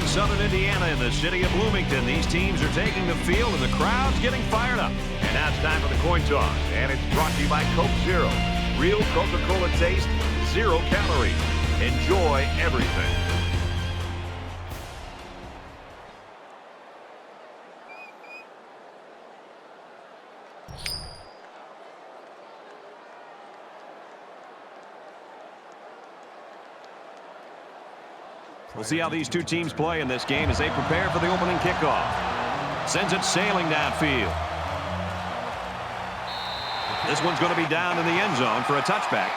in southern Indiana in the city of Bloomington. These teams are taking the field and the crowd's getting fired up. And now it's time for the coin toss. And it's brought to you by Coke Zero. Real Coca-Cola taste, 0 calories. Enjoy everything. We'll see how these two teams play in this game as they prepare for the opening kickoff. Sends it sailing downfield. This one's going to be down in the end zone for a touchback.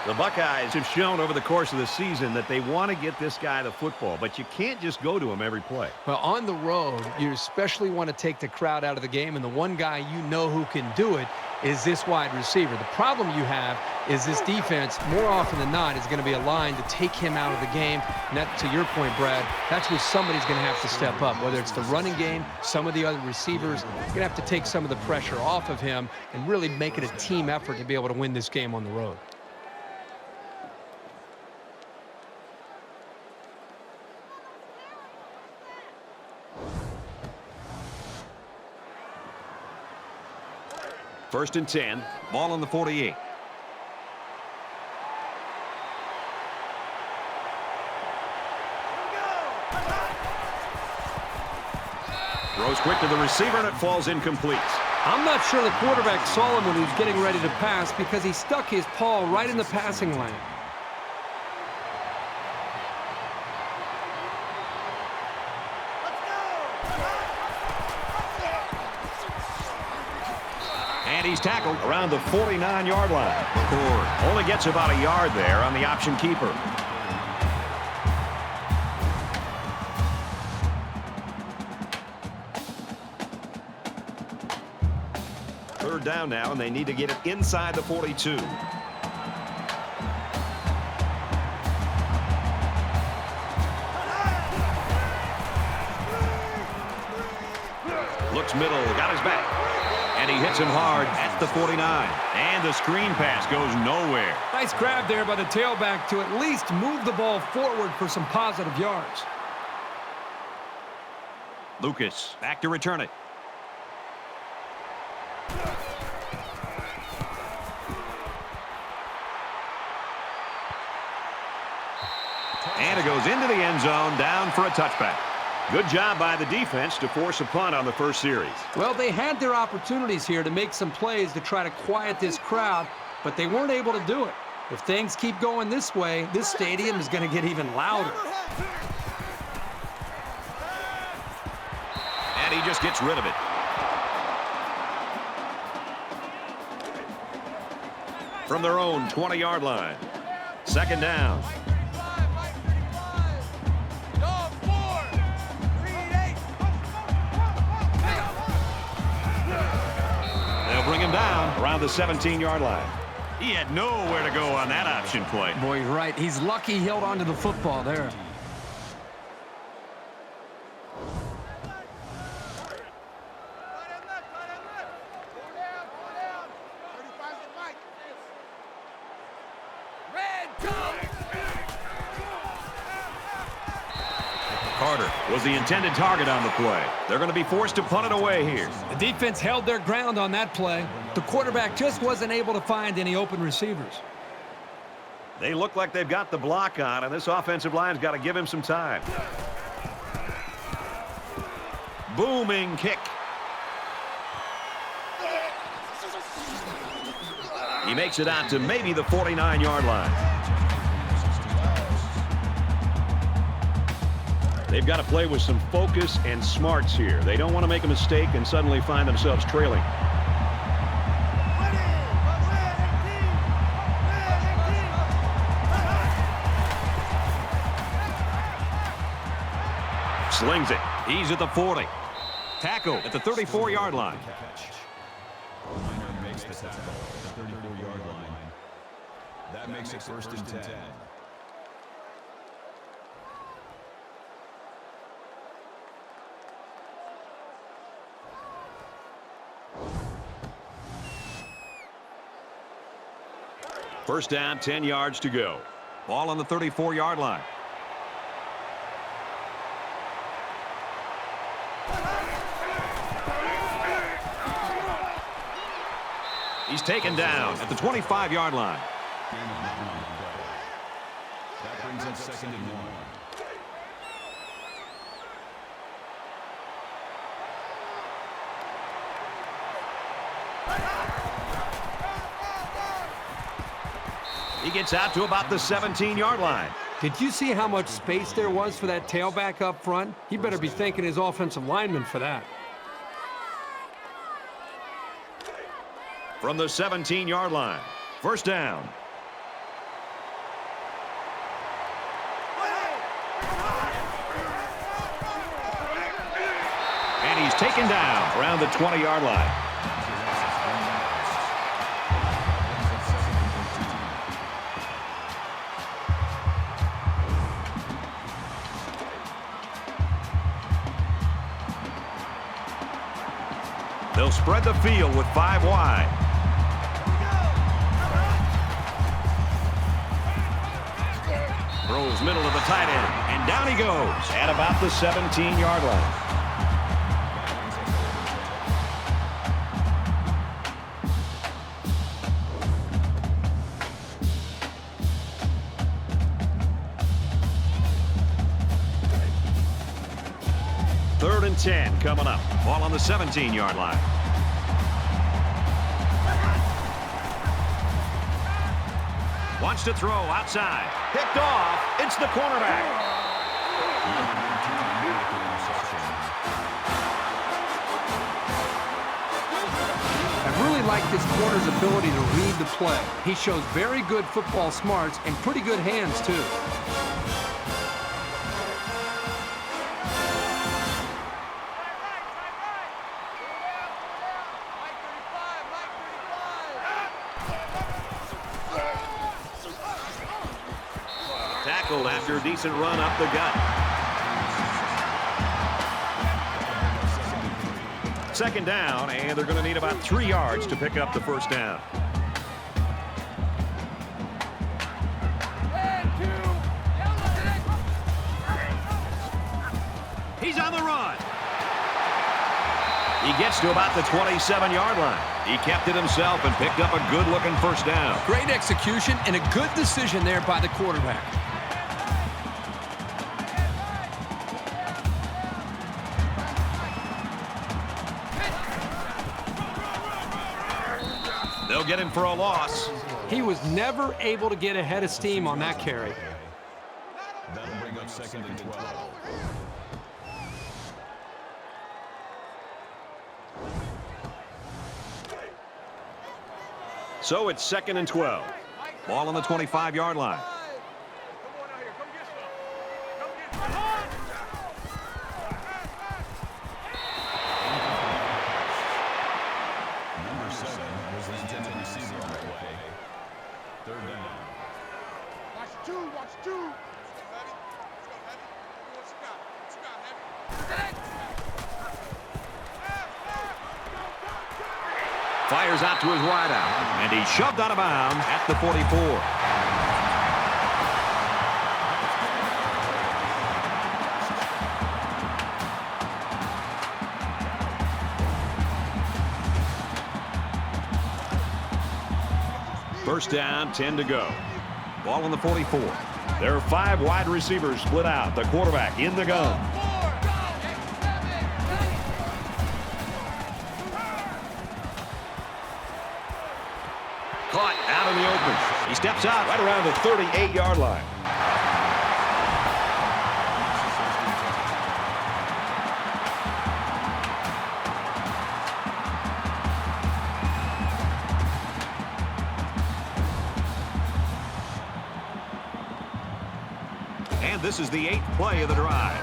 The Buckeyes have shown over the course of the season that they want to get this guy the football, but you can't just go to him every play. Well, on the road, you especially want to take the crowd out of the game, and the one guy you know who can do it is this wide receiver. The problem you have is this defense, more often than not, is going to be aligned to take him out of the game. And that, to your point, Brad, that's where somebody's going to have to step up, whether it's the running game, some of the other receivers. You're going to have to take some of the pressure off of him and really make it a team effort to be able to win this game on the road. First and 10, ball on the 48. Throws quick to the receiver, and it falls incomplete. I'm not sure the quarterback saw him when he was getting ready to pass because he stuck his paw right in the passing lane. And he's tackled around the 49-yard line. McCord only gets about a yard there on the option keeper. Third down now, and they need to get it inside the 42. Looks middle, got his back. And he hits him hard at the 49. And the screen pass goes nowhere. Nice grab there by the tailback to at least move the ball forward for some positive yards. Lucas back to return it. And it goes into the end zone, down for a touchback. Good job by the defense to force a punt on the first series. Well, they had their opportunities here to make some plays to try to quiet this crowd, but they weren't able to do it. If things keep going this way, this stadium is going to get even louder. And he just gets rid of it. From their own 20-yard line. Second down. Bring him down around the 17-yard line. He had nowhere to go on that option play. Boy, you're right. He's lucky he held on to the football there. Carter was the intended target on the play. They're going to be forced to punt it away here. The defense held their ground on that play. The quarterback just wasn't able to find any open receivers. They look like they've got the block on, and this offensive line's got to give him some time. Booming kick. He makes it out to maybe the 49-yard line. They've got to play with some focus and smarts here. They don't want to make a mistake and suddenly find themselves trailing. Slings it. He's at the 40. Tackle at the 34-yard line. Makes the tackle at the 34-yard line. That makes it first and 10. First down, 10 yards to go. Ball on the 34-yard line. He's taken down at the 25-yard line. That brings up 2nd and 1. He gets out to about the 17-yard line. Did you see how much space there was for that tailback up front? He better be thanking his offensive lineman for that. From the 17-yard line, 1st down. And he's taken down around the 20-yard line. They'll spread the field with 5 wide. Throws middle of the tight end, and down he goes at about the 17-yard line. Third and 10 coming up. Ball on the 17-yard line. Wants to throw outside. Picked off. It's the cornerback. I really like this corner's ability to read the play. He shows very good football smarts and pretty good hands, too. Tackled after a decent run up the gut. 2nd down, and they're going to need about 3 yards to pick up the 1st down. He's on the run. He gets to about the 27-yard line. He kept it himself and picked up a good-looking 1st down. Great execution and a good decision there by the quarterback. They'll get him for a loss. He was never able to get ahead of steam on that carry. That'll bring up 2nd and 12. So it's 2nd and 12. Ball on the 25-yard line. Number 7 was the intended receiver on the play. 3rd down. Watch two. Fires out to his wideout, and he's shoved out of bounds at the 44. First down, 10 to go. Ball on the 44. There are 5 wide receivers split out. The quarterback in the gun. Caught out in the open. He steps out right around the 38-yard line. And this is the 8th play of the drive.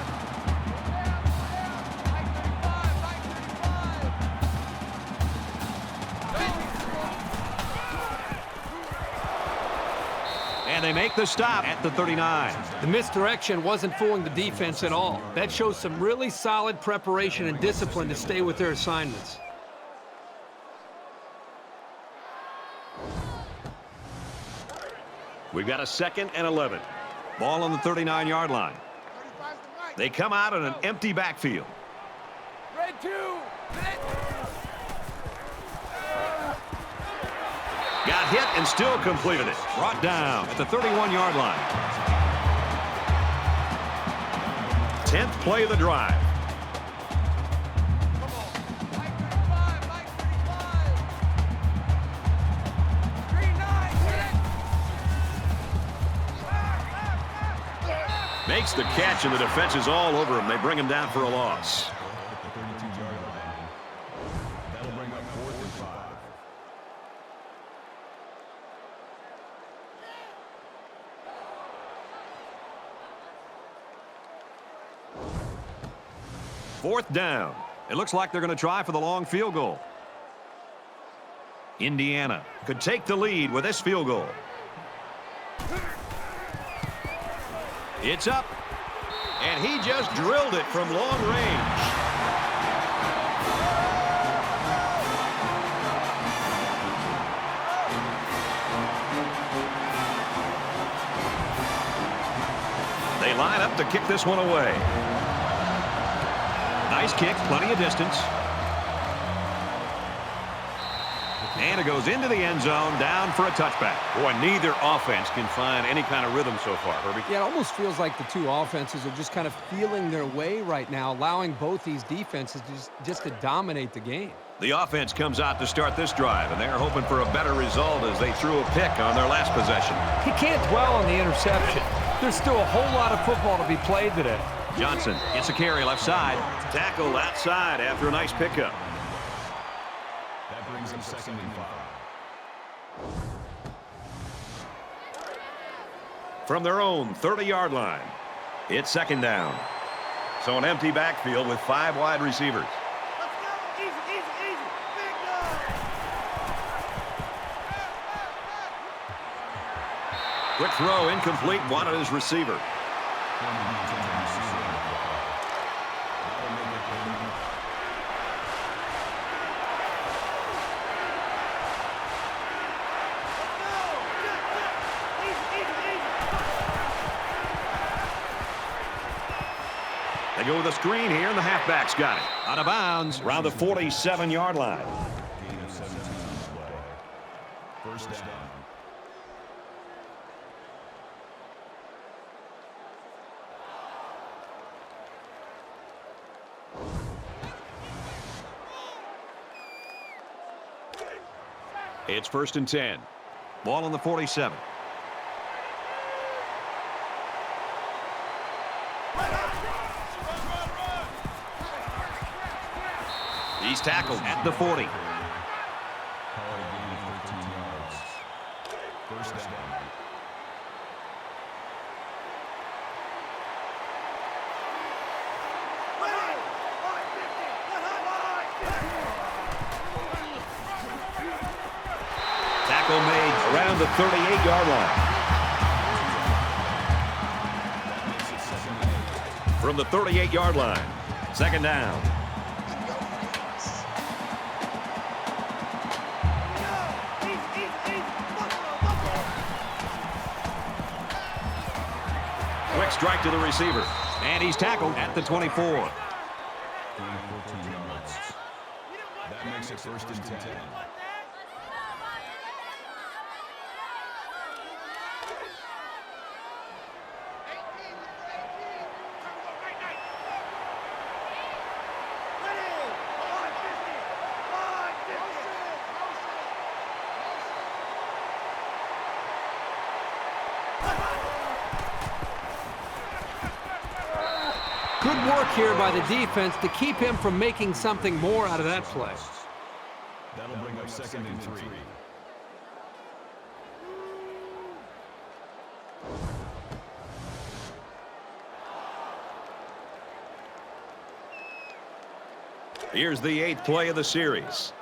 And they make the stop at the 39. The misdirection wasn't fooling the defense at all. That shows some really solid preparation and discipline to stay with their assignments. We've got a 2nd and 11. Ball on the 39-yard line. They come out in an empty backfield. hit and still completed it. Brought down at the 31-yard line. 10th play of the drive. Makes the catch, and the defense is all over him. They bring him down for a loss. That'll bring up 4th and 5. Fourth down. It looks like they're going to try for the long field goal. Indiana could take the lead with this field goal. It's up, and he just drilled it from long range. They line up to kick this one away. Nice kick, plenty of distance. And it goes into the end zone, down for a touchback. Boy, neither offense can find any kind of rhythm so far, Herbie. Yeah, it almost feels like the two offenses are just kind of feeling their way right now, allowing both these defenses just to dominate the game. The offense comes out to start this drive, and they're hoping for a better result as they threw a pick on their last possession. He can't dwell on the interception. There's still a whole lot of football to be played today. Johnson gets a carry left side. Tackled outside after a nice pickup. That brings him 2nd and 5. From their own 30-yard line, it's 2nd down. So an empty backfield with 5 wide receivers. Let's go. Easy, easy, easy. Big guy. Quick throw, incomplete, wanted his receiver. They go with a screen here, and the halfback's got it. Out of bounds, around the 47-yard line. Gain of 17 on play. 1st down. It's 1st and 10. Ball on the 47. He's tackled at the 40. Call it a gain of 13 yards. 1st down. Tackle made around the 38-yard line. From the 38-yard line, 2nd down. Quick strike to the receiver, and he's tackled at the 24. Gain of 14 yards. That makes it 1st and 10. Good work here by the defense to keep him from making something more out of that play. That'll bring up 2nd and 3. Here's the 8th play of the series.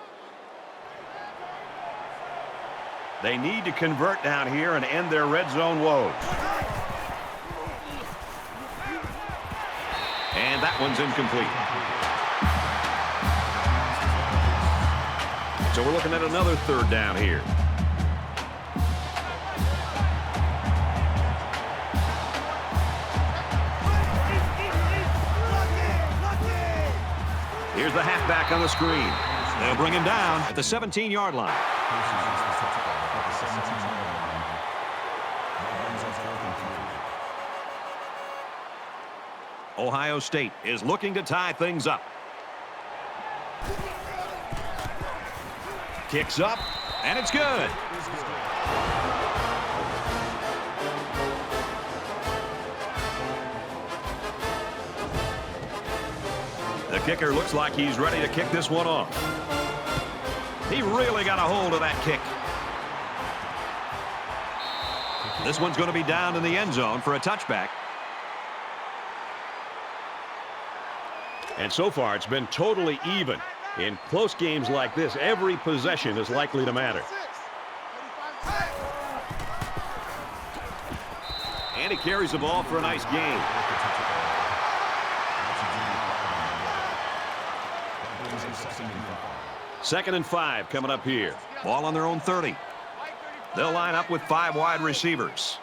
They need to convert down here and end their red zone woes. And that one's incomplete. So we're looking at another 3rd down here. Here's the halfback on the screen. They'll bring him down at the 17-yard line. Ohio State is looking to tie things up. Kicks up, and it's good. The kicker looks like he's ready to kick this one off. He really got a hold of that kick. This one's going to be down in the end zone for a touchback. And so far, it's been totally even. In close games like this, every possession is likely to matter. And he carries the ball for a nice gain. Second and 5 coming up here. Ball on their own 30. They'll line up with 5 wide receivers.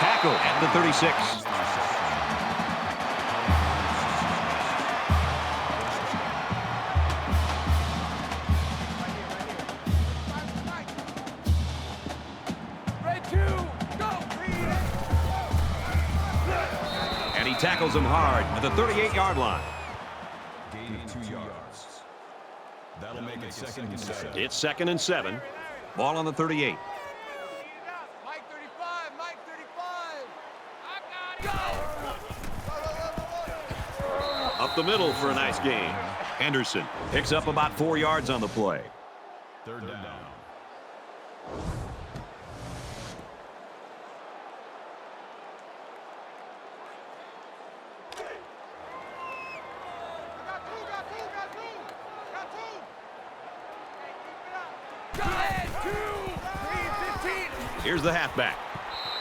Tackle at the 36. And he tackles him hard at the 38-yard line. Gain of 2 yards. That'll make it 2nd and 7. It's 2nd and 7. Ball on the 38. Mike 35, Mike 35. I got it. Up the middle for a nice gain. Henderson picks up about 4 yards on the play. 3rd down. Here's the halfback.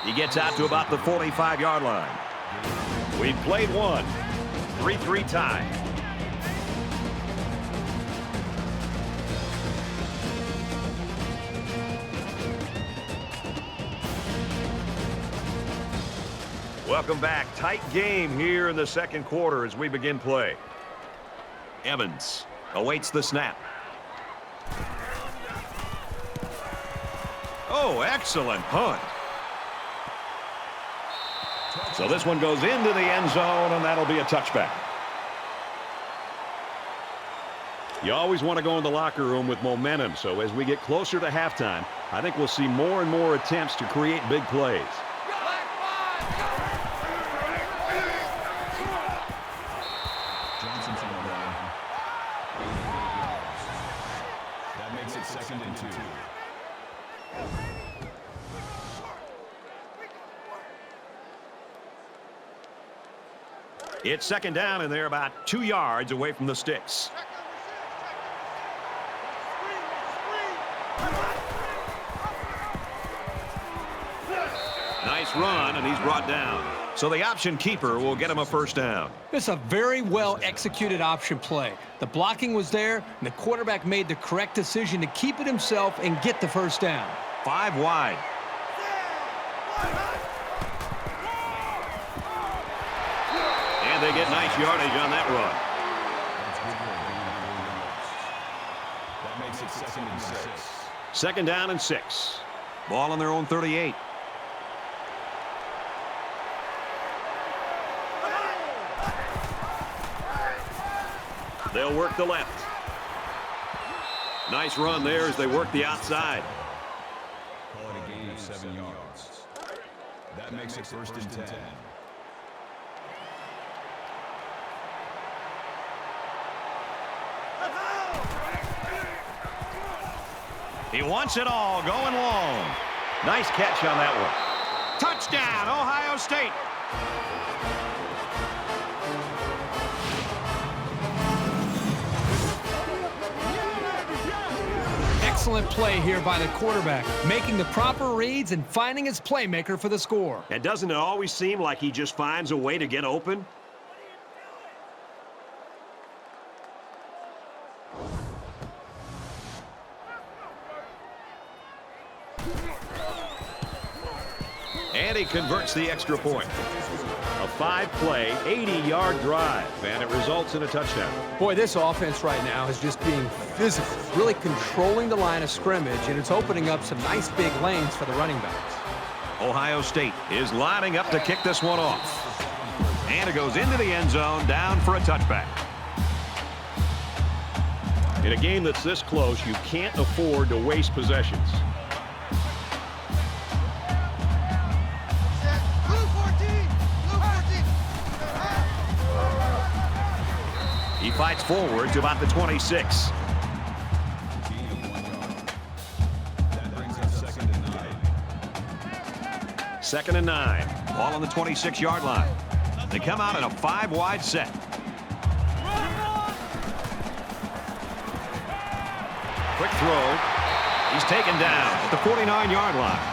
He gets out to about the 45-yard line. We've played one. 3-3 tie. Welcome back. Tight game here in the second quarter as we begin play. Evans awaits the snap. Oh, excellent punt. So this one goes into the end zone, and that'll be a touchback. You always want to go in the locker room with momentum, so as we get closer to halftime, I think we'll see more and more attempts to create big plays. Johnson's on the line. That makes it 2nd and 2. It's 2nd down, and they're about 2 yards away from the sticks. Nice run, and he's brought down. So the option keeper will get him a first down. It's a very well executed option play. The blocking was there, and the quarterback made the correct decision to keep it himself and get the first down. 5 wide. And they get nice yardage on that run. That makes it 2nd and 6. 2nd down and 6. Ball on their own 38. They'll work the left. Nice run there as they work the outside. Call it a gain of 7 yards. That makes it 1st and 10. He wants it all, going long. Nice catch on that one. Touchdown, Ohio State. Excellent play here by the quarterback, making the proper reads and finding his playmaker for the score. And doesn't it always seem like he just finds a way to get open? And he converts the extra point. A 5-play, 80-yard drive, and it results in a touchdown. Boy, this offense right now is just being physical, really controlling the line of scrimmage, and it's opening up some nice big lanes for the running backs. Ohio State is lining up to kick this one off. And it goes into the end zone, down for a touchback. In a game that's this close, you can't afford to waste possessions. He fights forward to about the 26. Second and 9. Ball on the 26-yard line. They come out in a 5-wide set. Quick throw. He's taken down at the 49-yard line.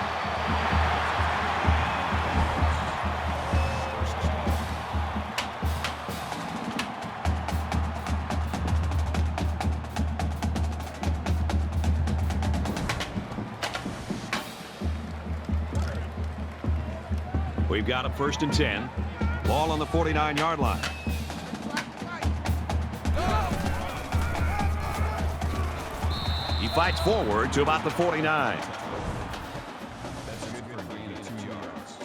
We've got a first and 10. Ball on the 49-yard line. He fights forward to about the 49. That's a good for a gain of 2 yards.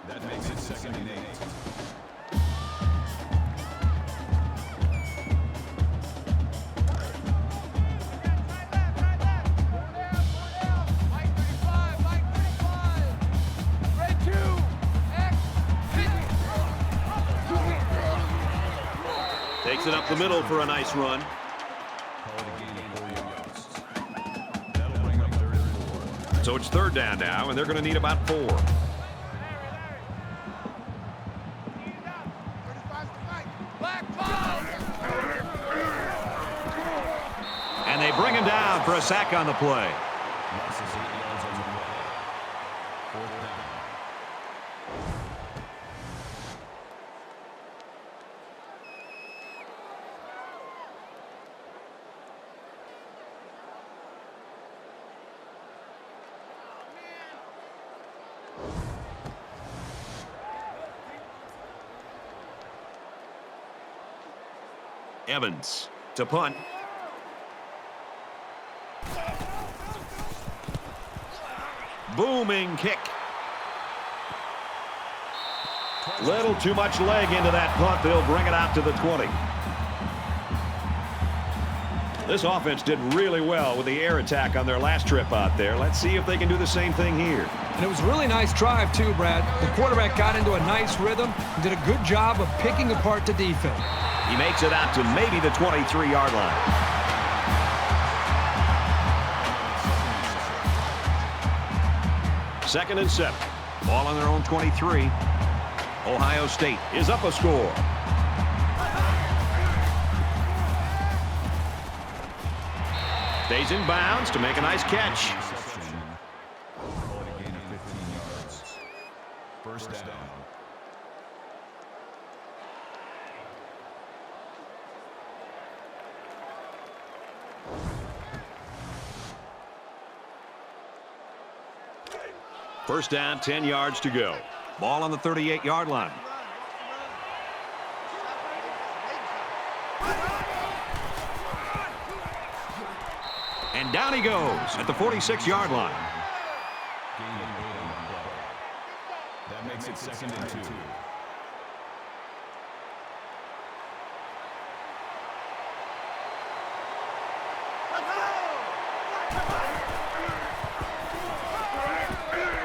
That makes it second and 8. Takes it up the middle for a nice run. Call it a gain of 4 yards. That'll bring up 3rd and 4. So it's third down now, and they're going to need about 4. And they bring him down for a sack on the play. Loss is 8 yards on the play. 4th down. Evans to punt. Booming kick. Little too much leg into that punt. They'll bring it out to the 20. This offense did really well with the air attack on their last trip out there. Let's see if they can do the same thing here. And it was a really nice drive, too, Brad. The quarterback got into a nice rhythm and did a good job of picking apart the defense. He makes it out to maybe the 23-yard line. Second and 7. Ball on their own 23. Ohio State is up a score. Stays in bounds to make a nice catch. Call it a gain of 15 yards. First down. First down, 10 yards to go. Ball on the 38-yard line. And down he goes at the 46-yard line. Gain of 8 on the play. That makes it second and 2.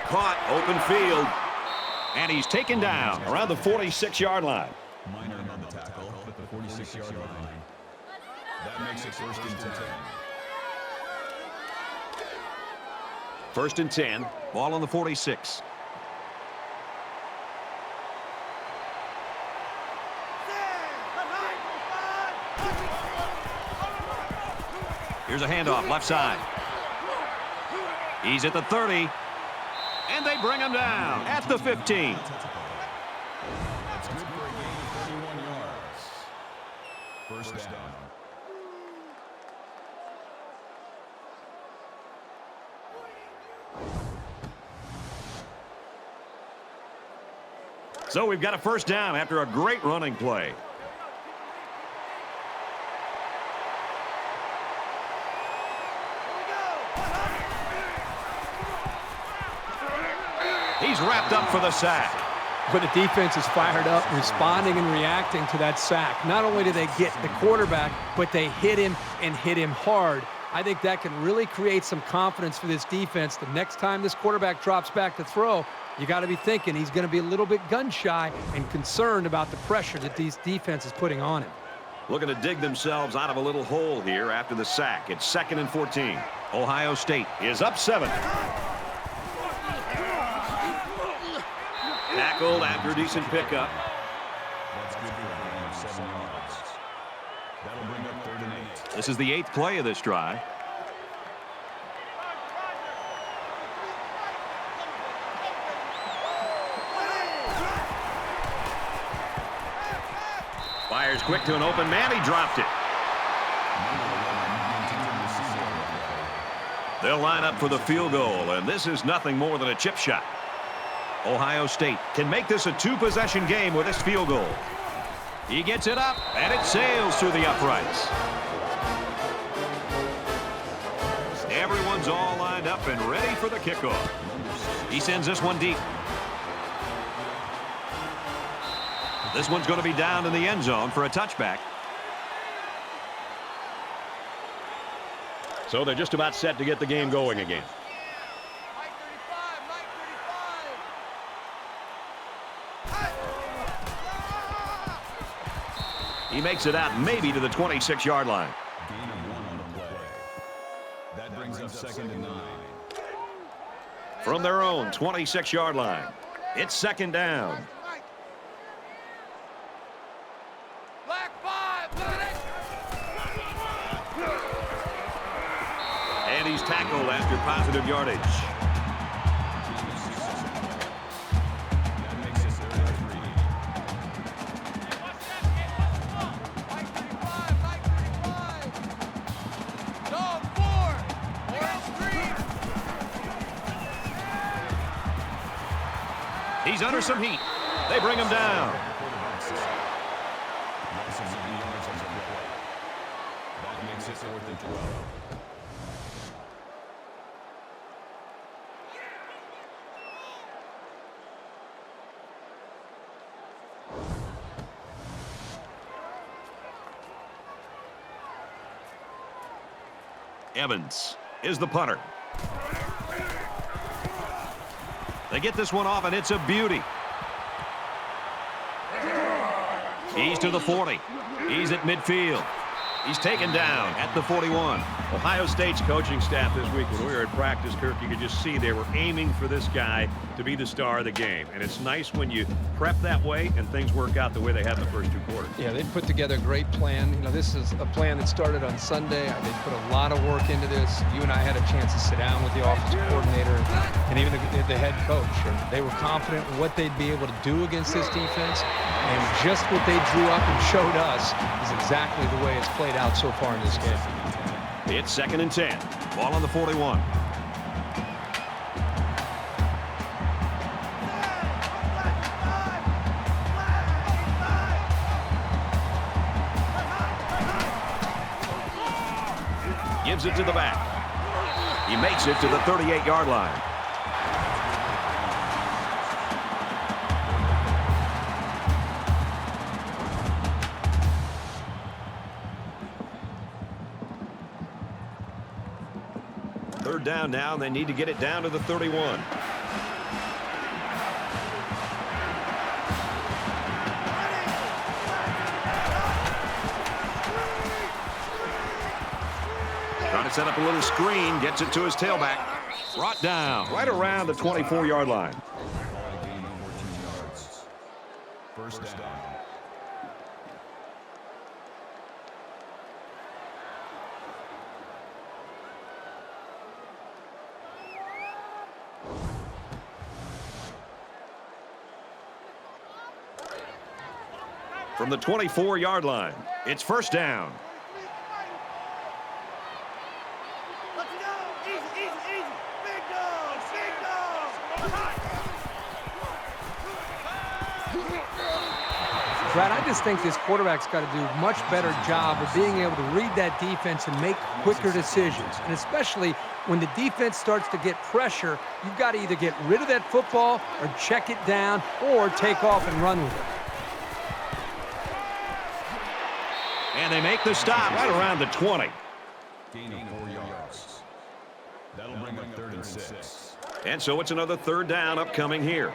Caught, open field. And he's taken down around the 46-yard line. Minor on the tackle at the 46-yard line. That makes it first and 10. First and 10. Ball on the 46. Here's a handoff left side. He's at the 30. And they bring him down at the 15. That's good for a gain of 31 yards. First down. So we've got a first down after a great running play. He's wrapped up for the sack. But the defense is fired up, responding and reacting to that sack. Not only do they get the quarterback, but they hit him and hit him hard. I think that can really create some confidence for this defense. The next time this quarterback drops back to throw, you got to be thinking he's going to be a little bit gun-shy and concerned about the pressure that these defense is putting on him. Looking to dig themselves out of a little hole here after the sack. It's 2nd and 14. Ohio State is up 7. Tackled after a decent pickup. That's good for a gain of 7 yards. That'll bring up 3rd and 8. This is the 8th play of this drive. Fires quick to an open man. He dropped it. They'll line up for the field goal, and this is nothing more than a chip shot. Ohio State can make this a 2-possession game with this field goal. He gets it up, and it sails through the uprights. Everyone's all lined up and ready for the kickoff. He sends this one deep. This one's going to be down in the end zone for a touchback. So they're just about set to get the game going again. Mike 35, Mike 35. He makes it out maybe to the 26-yard line. Gain of 1 on the play. That brings up 2nd and 9. From their own 26-yard line. It's 2nd down. Black 5, look at it. And he's tackled after positive yardage. That makes it 3rd and 3. Mike 35, Mike 35. Dog 4. Orange 3. He's under some heat. They bring him down. That makes it 4th and 12. Evans is the punter. They get this one off, and it's a beauty. He's to the 40. He's at midfield. He's taken down at the 41. Ohio State's coaching staff this week, when we were at practice, Kirk, you could just see they were aiming for this guy to be the star of the game. And it's nice when you prep that way and things work out the way they had in the first 2 quarters. Yeah, they put together a great plan. You know, this is a plan that started on Sunday. They put a lot of work into this. You and I had a chance to sit down with the offensive coordinator and even the head coach. And they were confident in what they'd be able to do against this defense. And just what they drew up and showed us is exactly the way it's played out so far in this game. It's 2nd and 10. Ball on the 41. Gives it to the back. He makes it to the 38-yard line. Third down now, and they need to get it down to the 31. Trying to set up a little screen, gets it to his tailback. Brought down right around the 24-yard line. A gain of 14 yards. First down. From the 24-yard line, it's first down. Let's go. Easy, easy, easy. Big dogs, big dogs. Brad, I just think this quarterback's got to do a much better job of being able to read that defense and make quicker decisions. And especially when the defense starts to get pressure, you've got to either get rid of that football or check it down or take off and run with it. And they make the stop right around the 20. Gain of 4 yards. That'll bring up 3rd and 6. And so it's another 3rd down upcoming here.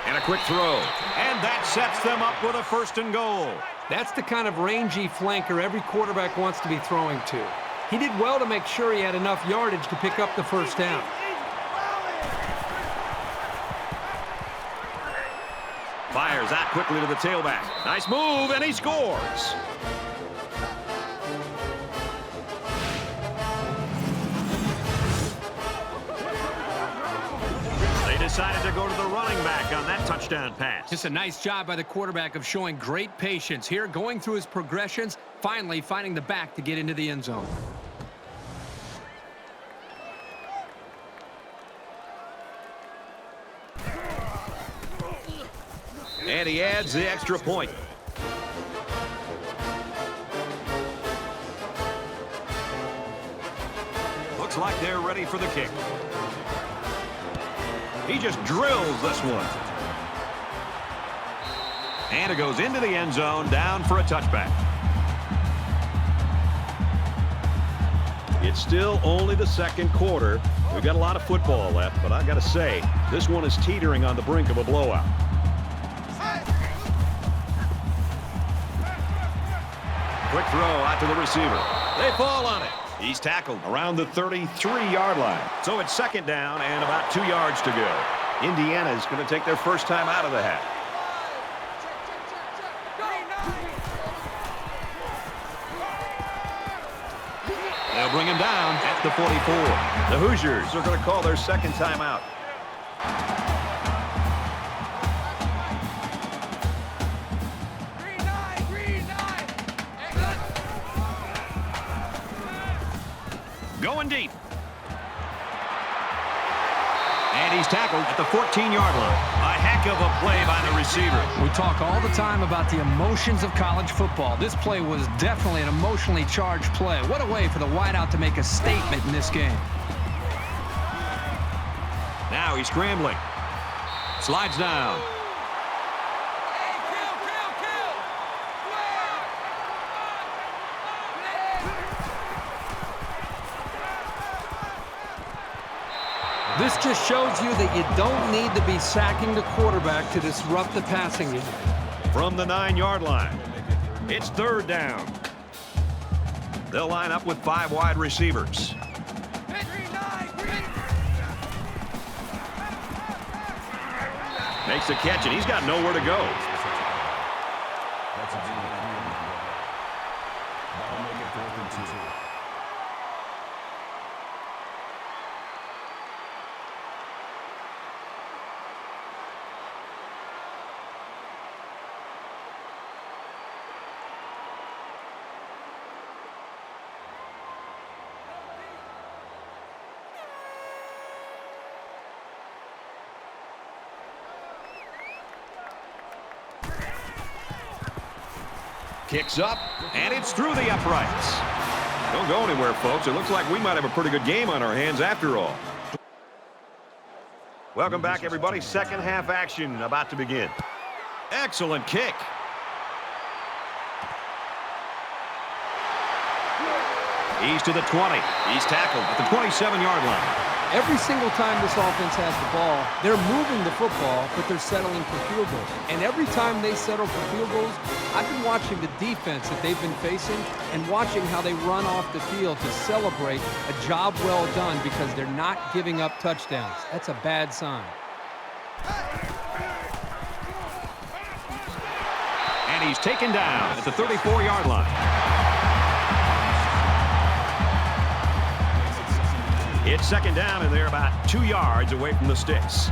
And a quick throw. And that sets them up with a 1st and goal. That's the kind of rangy flanker every quarterback wants to be throwing to. He did well to make sure he had enough yardage to pick up the 1st down. Fires out quickly to the tailback. Nice move, and he scores. They decided to go to the running back on that touchdown pass. Just a nice job by the quarterback of showing great patience here, going through his progressions, finally finding the back to get into the end zone. And he adds the extra point. Looks like they're ready for the kick. He just drills this one. And it goes into the end zone, down for a touchback. It's still only the 2nd quarter. We've got a lot of football left, but I got to say, this one is teetering on the brink of a blowout. Quick throw out to the receiver. They fall on it. He's tackled around the 33-yard line. So it's 2nd down and about 2 yards to go. Indiana is going to take their first time out of the half. They'll bring him down at the 44. The Hoosiers are going to call their 2nd timeout. Going deep. And he's tackled at the 14-yard line. A heck of a play by the receiver. We talk all the time about the emotions of college football. This play was definitely an emotionally charged play. What a way for the wideout to make a statement in this game. Now he's scrambling. Slides down. This just shows you that you don't need to be sacking the quarterback to disrupt the passing game. From the 9-yard line, it's 3rd down. They'll line up with 5 wide receivers. Makes the catch, and he's got nowhere to go. That's a gain of 3 yards. That'll make it 4th and 2. Kicks up, and it's through the uprights. Don't go anywhere, folks. It looks like we might have a pretty good game on our hands after all. Welcome back, everybody. 2nd half action about to begin. Excellent kick. He's to the 20. He's tackled at the 27-yard line. Every single time this offense has the ball, they're moving the football, but they're settling for field goals. And every time they settle for field goals, I've been watching the defense that they've been facing and watching how they run off the field to celebrate a job well done because they're not giving up touchdowns. That's a bad sign. And he's taken down at the 34-yard line. It's 2nd down, and they're about 2 yards away from the sticks.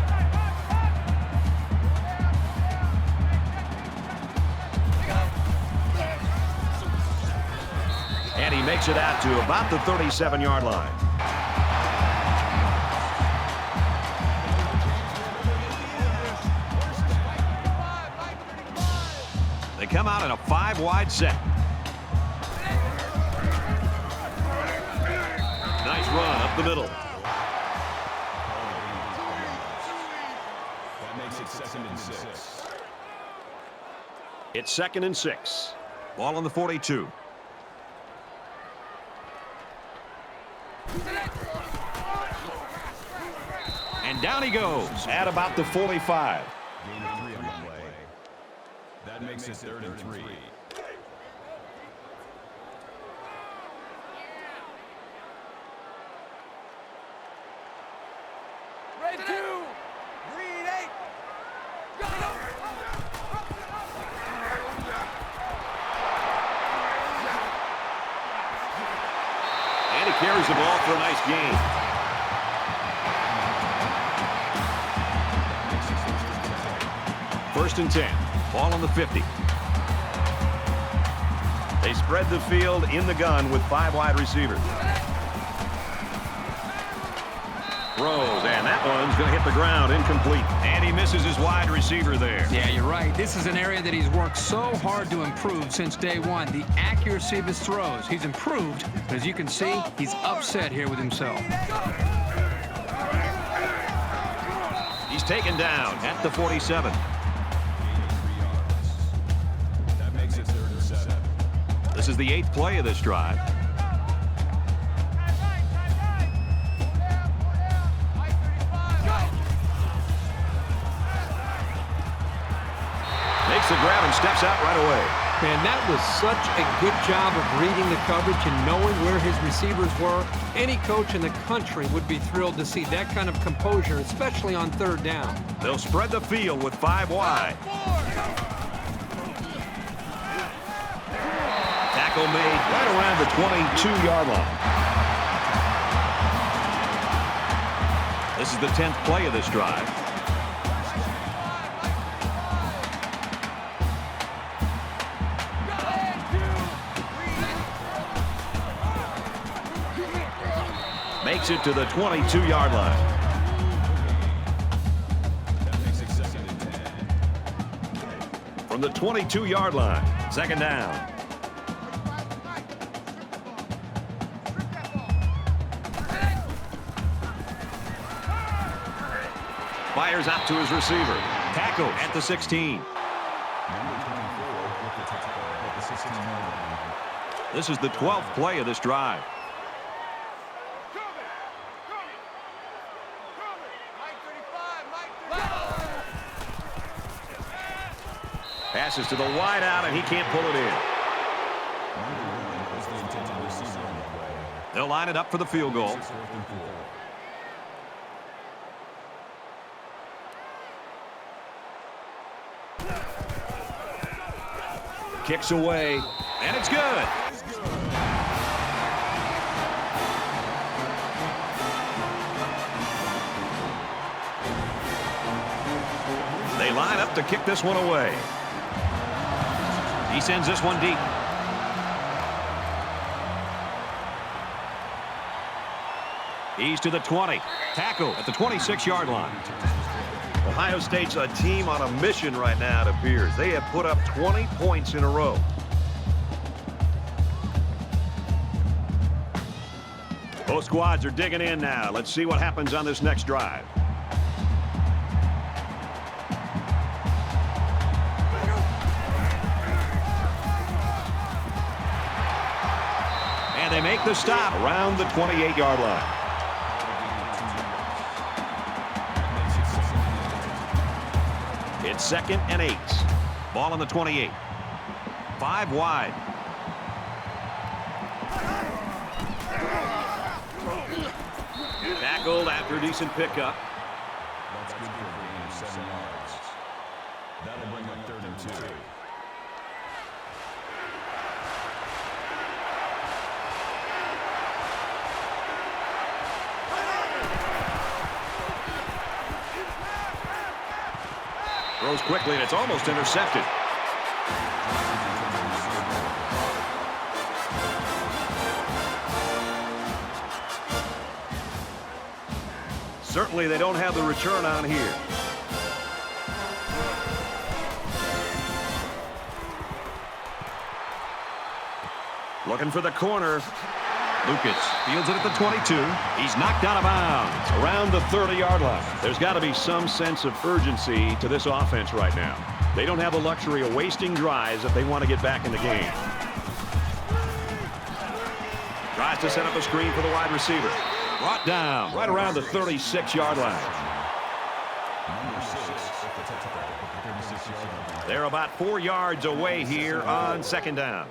And he makes it out to about the 37-yard line. They come out in a 5-wide set. Nice run up the middle. That makes it 2nd and 6. It's 2nd and 6. Ball on the 42. And down he goes at about the 45. Gain of 3 on the play. That makes it 3rd and 3. Red 2. Green 8. And he carries the ball for a nice gain. First and 10. Ball on the 50. They spread the field in the gun with 5 wide receivers. Throws, and that one's going to hit the ground incomplete. And he misses his wide receiver there. Yeah, you're right. This is an area that he's worked so hard to improve since day one. The accuracy of his throws. He's improved, but as you can see, he's upset here with himself. He's taken down at the 47. That makes it 3rd and 7. This is the 8th play of this drive. Makes the grab and steps out right away. Man, that was such a good job of reading the coverage and knowing where his receivers were. Any coach in the country would be thrilled to see that kind of composure, especially on 3rd down. They'll spread the field with 5 wide. Tackle made right around the 22-yard line. This is the 10th play of this drive. Makes it to the 22-yard line. That makes it 2nd and 10. From the 22-yard line, 2nd down. Fires out to his receiver. Tackle at the 16. Number 24 with the tackle at the 16-yard line. This is the 12th play of this drive. Passes to the wide out, and he can't pull it in. Number 1 was the intended receiver on the play. They'll line it up for the field goal. 4th and 4. Kicks away, and it's good. They line up to kick this one away. He sends this one deep. He's to the 20. Tackle at the 26-yard line. Ohio State's a team on a mission right now, it appears. They have put up 20 points in a row. Both squads are digging in now. Let's see what happens on this next drive. And they make the stop around the 28-yard line. It's 2nd and 8. Ball on the 28. 5 wide. Tackled after a decent pickup. That's good for a gain of 7 yards. That'll bring up 3rd and 2. Throws quickly, and it's almost intercepted. Certainly they don't have the return on here. Looking for the corner. Lucas fields it at the 22. He's knocked out of bounds around the 30-yard line. There's got to be some sense of urgency to this offense right now. They don't have the luxury of wasting drives if they want to get back in the game. Tries to set up a screen for the wide receiver. Brought down right around the 36-yard line. They're about 4 yards away here on second down.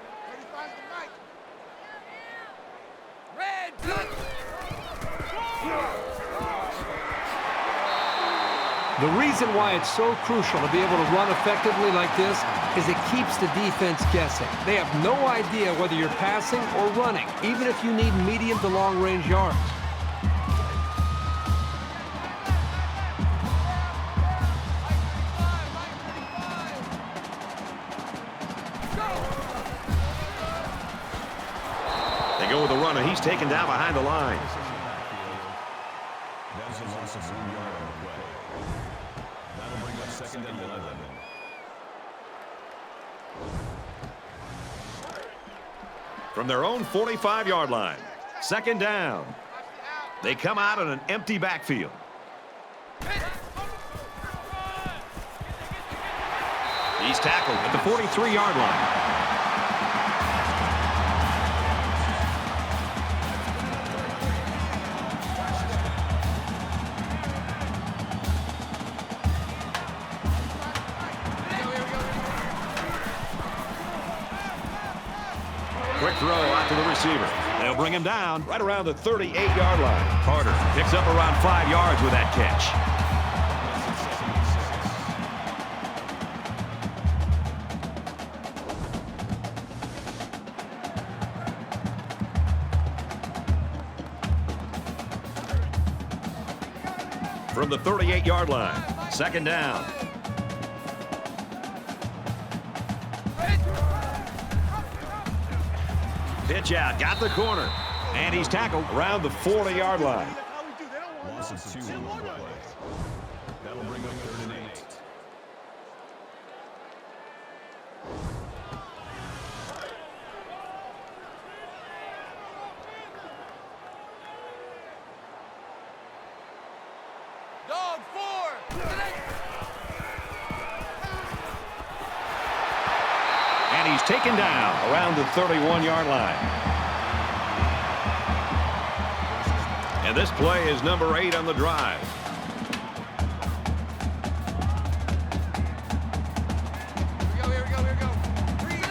The reason why it's so crucial to be able to run effectively like this is it keeps the defense guessing. They have no idea whether you're passing or running, even if you need medium to long-range yards. They go with the run, and he's taken down behind the line. That's a loss of 1 yard on the play. That'll bring up second and 11. From their own 45-yard line. Second down. They come out in an empty backfield. He's tackled at the 43-yard line. Quick throw out to the receiver. They'll bring him down right around the 38-yard line. Carter picks up around 5 yards with that catch. From the 38-yard line, second down. Pitch out, got the corner, and he's tackled around the 40-yard line. Loss of 2 on the play. That'll bring up 3rd and 8. Dog 4. And he's taken down around the 31-yard line. And this play is number 8 on the drive. Here we go. 3-9.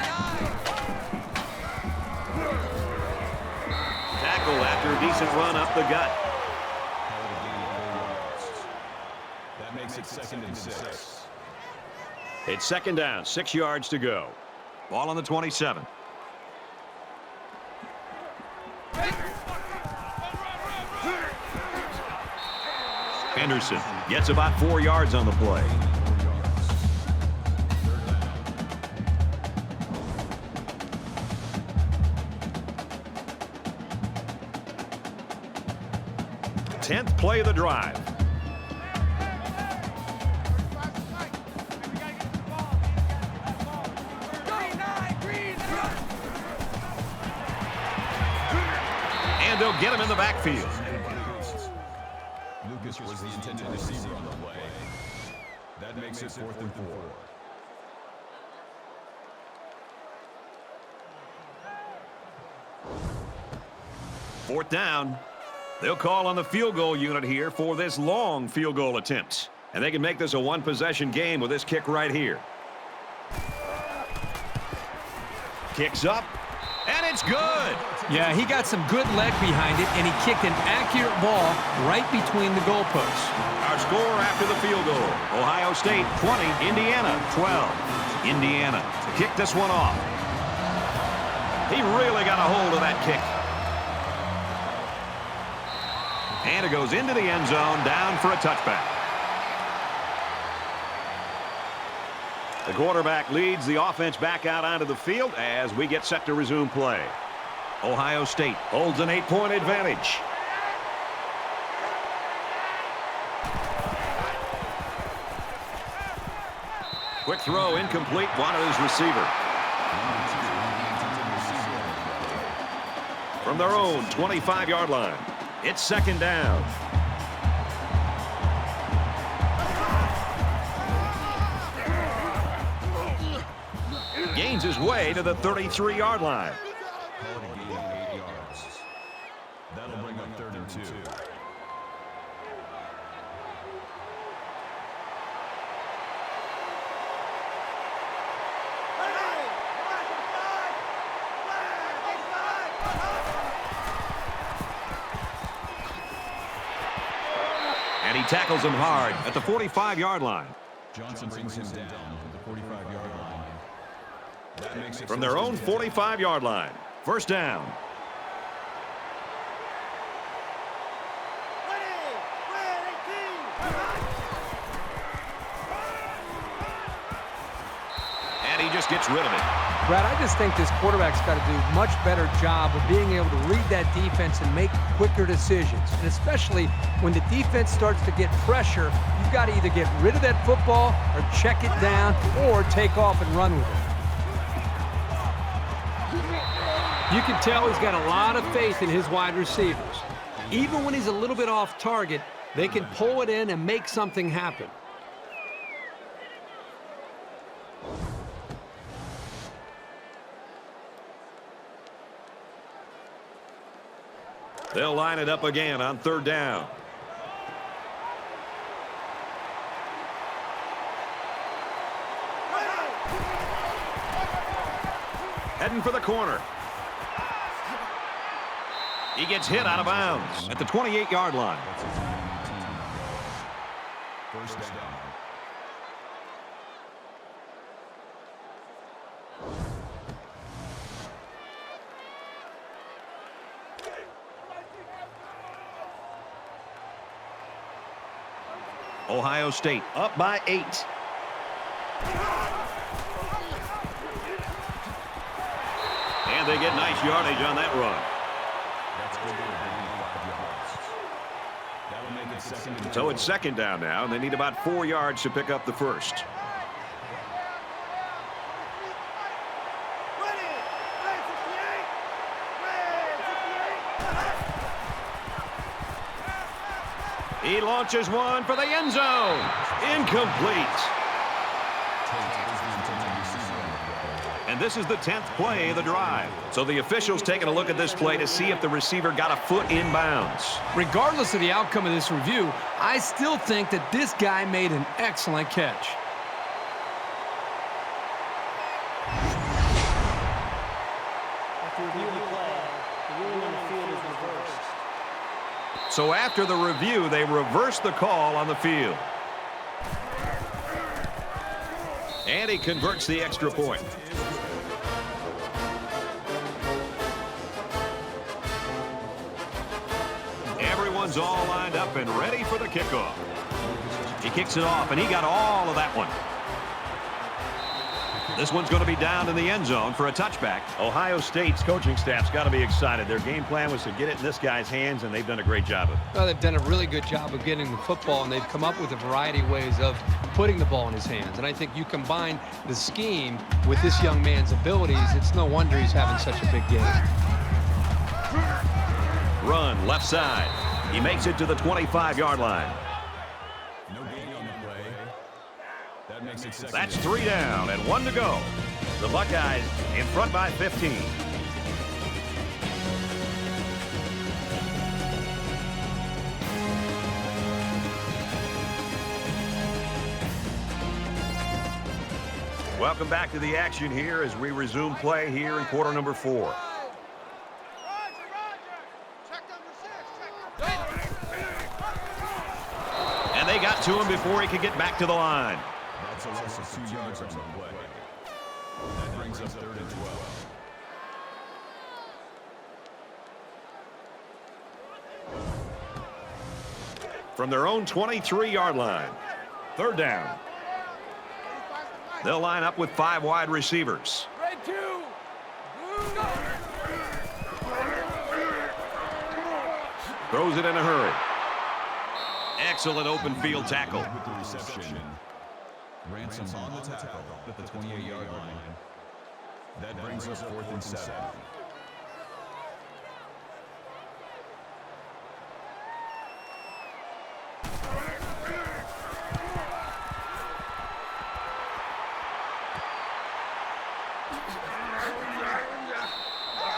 Tackle after a decent run up the gut. That makes it 2nd and 6. It's second down, 6 yards to go. Ball on the 27. Henderson gets about 4 yards on the play. Tenth play of the drive. And they'll get him in the backfield. Lucas was the intended receiver on the play. That makes it 4th and 4. Fourth down. They'll call on the field goal unit here for this long field goal attempt. And they can make this a one-possession game with this kick right here. Kicks up, and it's good. Yeah, he got some good leg behind it, and he kicked an accurate ball right between the goalposts. Our score after the field goal, Ohio State 20, Indiana 12. Indiana to kick this one off. He really got a hold of that kick. And it goes into the end zone, down for a touchback. The quarterback leads the offense back out onto the field as we get set to resume play. Ohio State holds an 8-point advantage. Quick throw, incomplete, wanted his receiver. From their own 25-yard line, it's second down. Gains his way to the 33-yard line. Call it a gain of 8 yards. That'll bring up 3rd and 2. And he tackles him hard at the 45-yard line. Johnson brings him down at the 45-yard line. That makes it From their own 45-yard line, first down. And he just gets rid of it. Brad, I just think this quarterback's got to do a much better job of being able to read that defense and make quicker decisions. And especially when the defense starts to get pressure, you've got to either get rid of that football or check it down or take off and run with it. You can tell he's got a lot of faith in his wide receivers. Even when he's a little bit off target, they can pull it in and make something happen. They'll line it up again on third down. Heading for the corner. He gets hit out of bounds at the 28-yard line. First down. Ohio State up by 8. And they get nice yardage on that run. That's good. That'll make it second and So it's second down now, and they need about 4 yards to pick up the first. He launches one for the end zone. Incomplete. And this is the 10th play of the drive. So the officials taking a look at this play to see if the receiver got a foot in bounds. Regardless of the outcome of this review, I still think that this guy made an excellent catch. After reviewing the play, the ruling on the field is reversed. So after the review, they reverse the call on the field. And he converts the extra point. Everyone's all lined up and ready for the kickoff. He kicks it off, and he got all of that one. This one's going to be down in the end zone for a touchback. Ohio State's coaching staff's got to be excited. Their game plan was to get it in this guy's hands, and they've done a great job of it. Well, they've done a really good job of getting the football, and they've come up with a variety of ways of putting the ball in his hands. And I think you combine the scheme with this young man's abilities, it's no wonder he's having such a big game. Run left side. He makes it to the 25-yard line. no gain on the play. That makes it second. That's 3 down and 1 to go. The Buckeyes in front by 15. Welcome back to the action here as we resume play here in quarter number 4. And they got to him before he could get back to the line. That's a loss of 2 yards on the play. That brings up 3rd and 12. From their own 23-yard line. 3rd down. They'll line up with 5 wide receivers. Throws it in a hurry. Excellent open field tackle. With the reception. Ransom on the tackle at the 28-yard line. That brings us 4th and 7.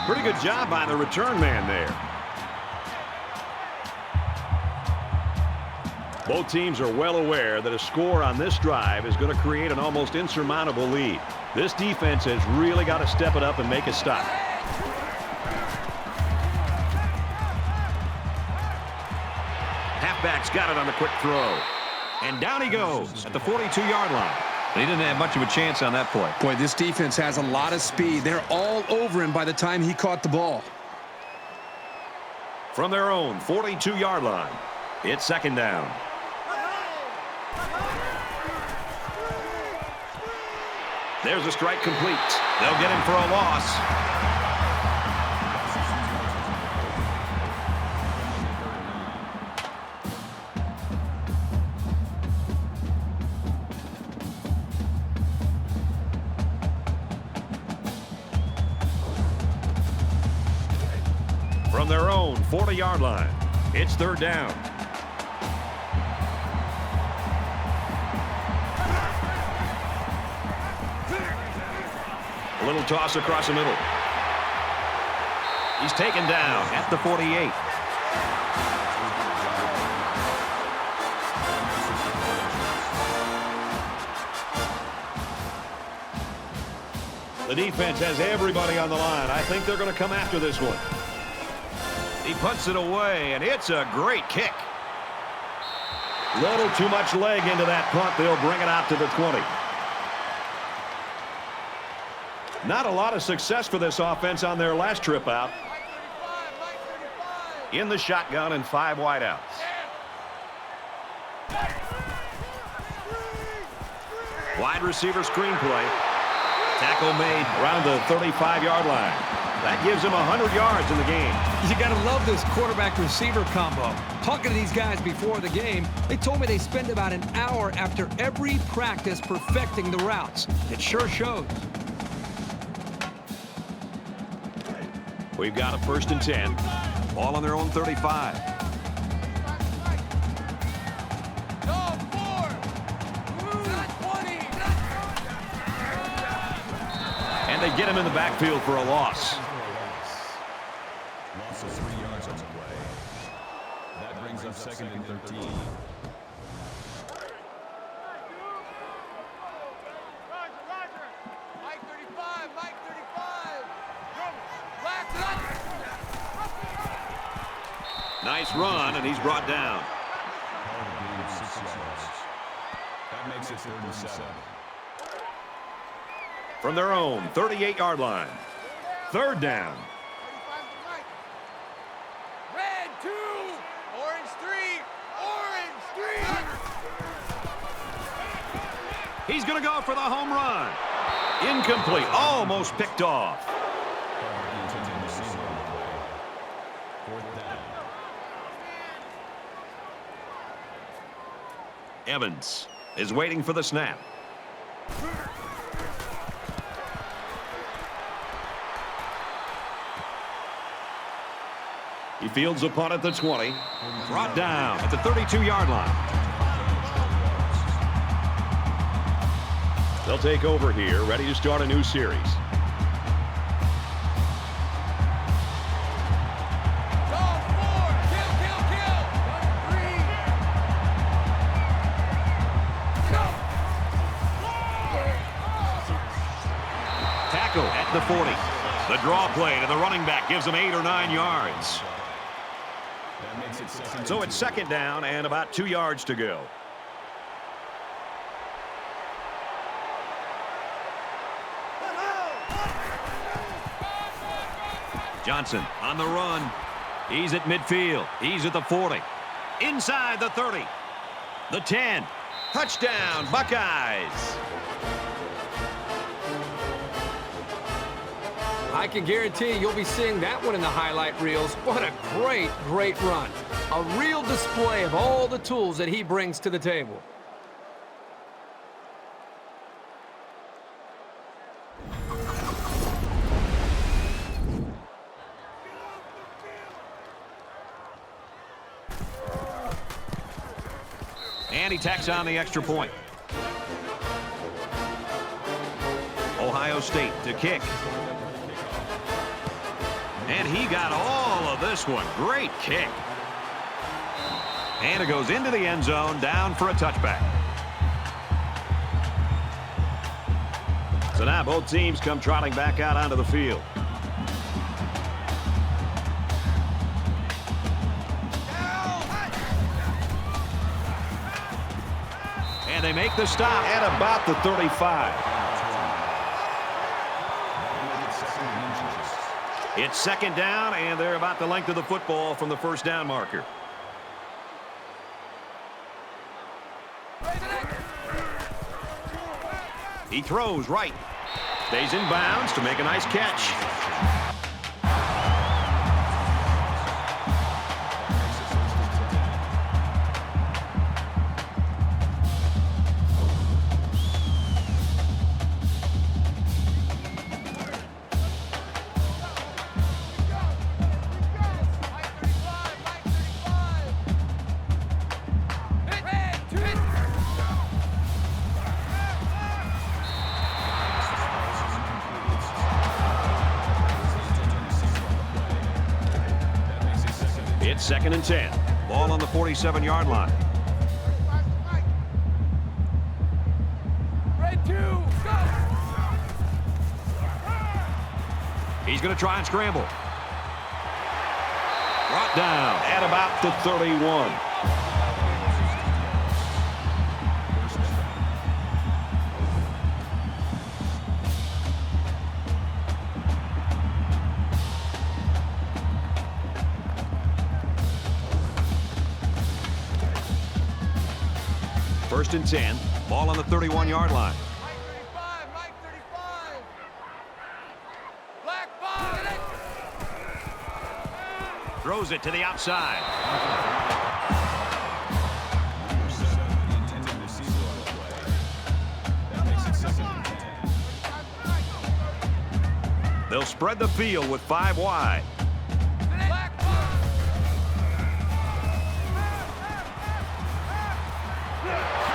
Pretty good job by the return man there. Both teams are well aware that a score on this drive is going to create an almost insurmountable lead. This defense has really got to step it up and make a stop. Halfback's got it on the quick throw. And down he goes at the 42-yard line. He didn't have much of a chance on that play. Boy, this defense has a lot of speed. They're all over him by the time he caught the ball. From their own 42-yard line, it's 2nd down. There's a strike complete. They'll get him for a loss. From their own 40-yard line, it's 3rd down. A little toss across the middle. He's taken down at the 48. The defense has everybody on the line. I think they're going to come after this one. He puts it away, and it's a great kick. Little too much leg into that punt. They'll bring it out to the 20. Not a lot of success for this offense on their last trip out. In the shotgun and 5 wideouts. Wide receiver screen play. Tackle made around the 35-yard line. That gives him 100 yards in the game. You got to love this quarterback-receiver combo. Talking to these guys before the game, they told me they spend about an hour after every practice perfecting the routes. It sure shows. We've got a 1st and 10. Ball on their own 35. And they get him in the backfield for a loss. Loss of 3 yards on the play. That brings us 2nd and 13. Mike 35, Mike 35. Nice run, and he's brought down. Call the game of 6 yards. That makes it 3rd and 7. From their own 38-yard line. 3rd down. Red 2, orange 3, orange 3. He's going to go for the home run. Incomplete. Almost picked off. Evans is waiting for the snap. He fields the punt at the 20. Brought down at the 32-yard line. They'll take over here, ready to start a new series. Tackle at the 40. The draw play to the running back gives him 8 or 9 yards. So it's 2nd down and about 2 yards to go. Johnson on the run. He's at midfield. He's at the 40. Inside the 30. The 10. Touchdown, Buckeyes. I can guarantee you'll be seeing that one in the highlight reels. What a great, great run. A real display of all the tools that he brings to the table. And he tacks on the extra point. Ohio State to kick. And he got all of this one. Great kick. And it goes into the end zone, down for a touchback. So now both teams come trotting back out onto the field. And they make the stop at about the 35. It's second down, and they're about the length of the football from the first down marker. He throws right. Stays in bounds to make a nice catch. It's second and 10. Ball on the 47-yard line. He's going to try and scramble. Brought down at about the 31. First and 10. Ball on the 31-yard line. Mike 35. Black ball. Throws it to the outside. They'll spread the field with 5 wide.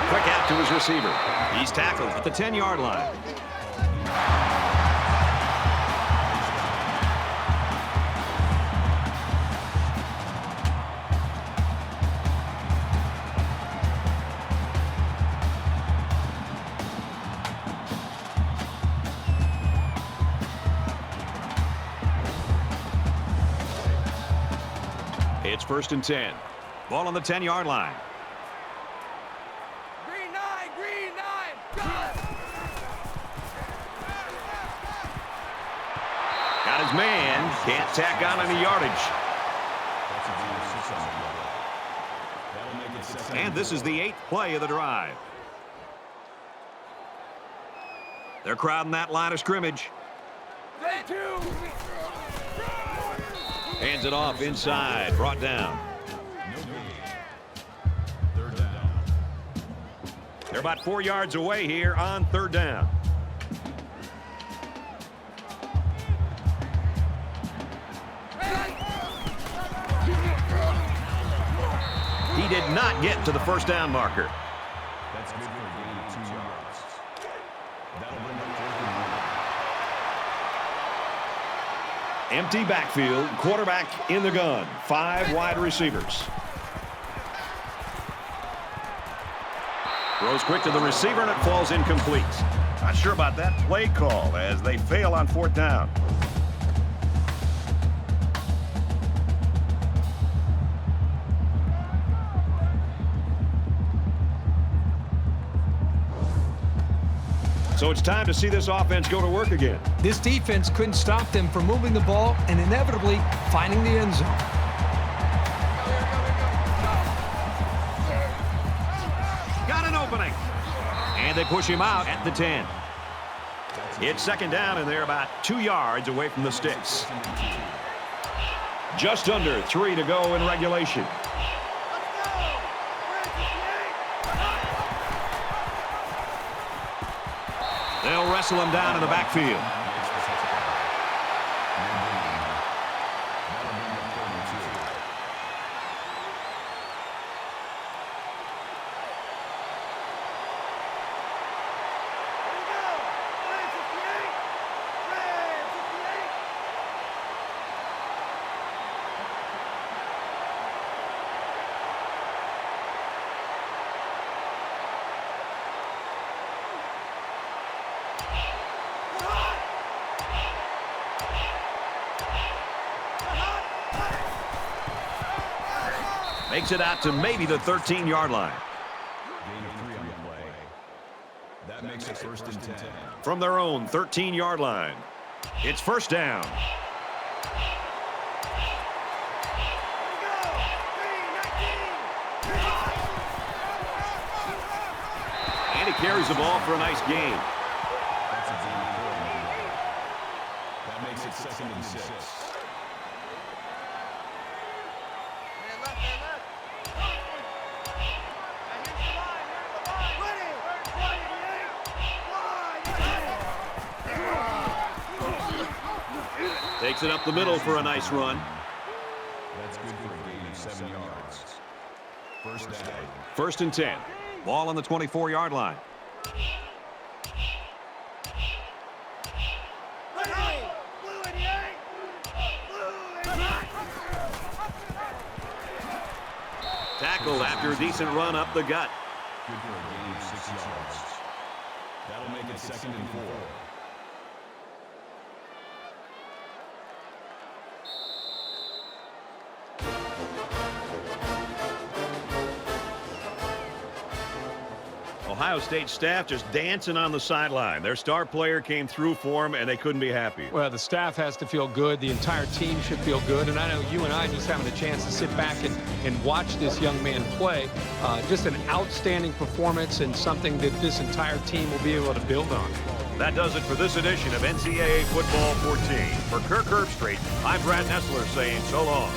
Quick out to his receiver. He's tackled at the 10-yard line. It's first and 10. Ball on the 10-yard line. Green 9. Got his man. Can't tack on any yardage. And this is the 8th play of the drive. They're crowding that line of scrimmage. Hands it off inside. Brought down. They're about 4 yards away here on third down. He did not get to the first down marker. That's good for a gain of 2 yards. That'll bring up 4th and 1. Empty backfield. Quarterback in the gun. 5 wide receivers. Throws quick to the receiver, and it falls incomplete. Not sure about that play call as they fail on 4th down. So it's time to see this offense go to work again. This defense couldn't stop them from moving the ball and inevitably finding the end zone. Got an opening. And they push him out at the 10. It's second down, and they're about 2 yards away from the sticks. Just under 3 to go in regulation. They'll wrestle him down in the backfield. Makes it out to maybe the 13-yard line. Gain of 3 on the play. That makes it 1st and 10. From their own 13-yard line. It's first down. And he carries the ball for a nice gain. That's a gain of 4 on the play. That makes it 2nd and 6. Takes it up the middle for a nice run. That's good for a gain of 7 yards. First down. 1st and 10. Ball on the 24-yard line. Tackled after a decent run up the gut. Good for a gain of 6 yards. That'll make it 2nd and 4. Ohio State staff just dancing on the sideline. Their star player came through for them, and they couldn't be happy. Well, the staff has to feel good. The entire team should feel good. And I know you and I just having a chance to sit back and watch this young man play. Just an outstanding performance and something that this entire team will be able to build on. That does it for this edition of NCAA Football 14. For Kirk Herbstreit, I'm Brad Nessler saying so long.